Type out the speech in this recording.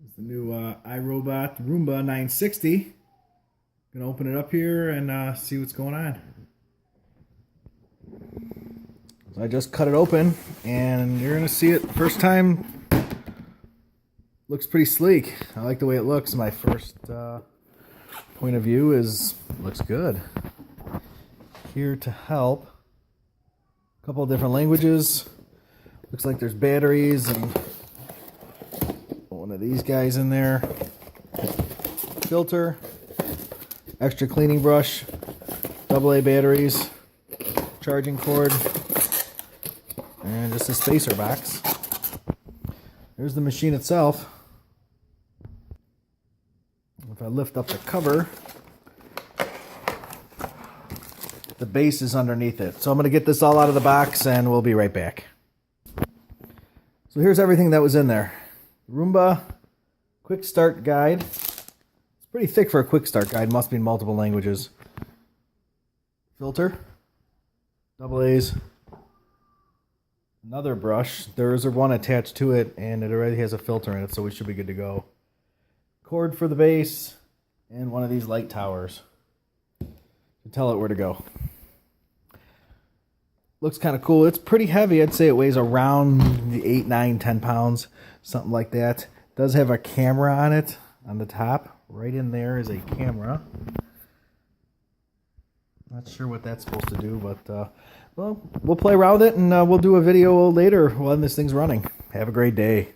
It's the new iRobot Roomba 960. Gonna open it up here and see what's going on. So I just cut it open, and you're gonna see it first time. Looks pretty sleek. I like the way it looks. My first point of view is looks good. Here to help. A couple of different languages. Looks like there's batteries and one of these guys in there. Filter, extra cleaning brush, AA batteries, charging cord, and just a spacer box. There's the machine itself. If I lift up the cover, the base is underneath it. So I'm going to get this all out of the box and we'll be right back. So here's everything that was in there. Roomba quick start guide. It's pretty thick for a quick start guide. Must be in multiple languages. Filter. AA's. Another brush. There's one attached to it and it already has a filter in it, so we should be good to go. Cord for the base and one of these light towers to tell it where to go. Looks kind of cool. It's pretty heavy. I'd say it weighs around the 8, 9, 10 pounds, something like that. It does have a camera on it on the top. Right in there is a camera. Not sure what that's supposed to do, but well, we'll play around with it and we'll do a video later when this thing's running. Have a great day.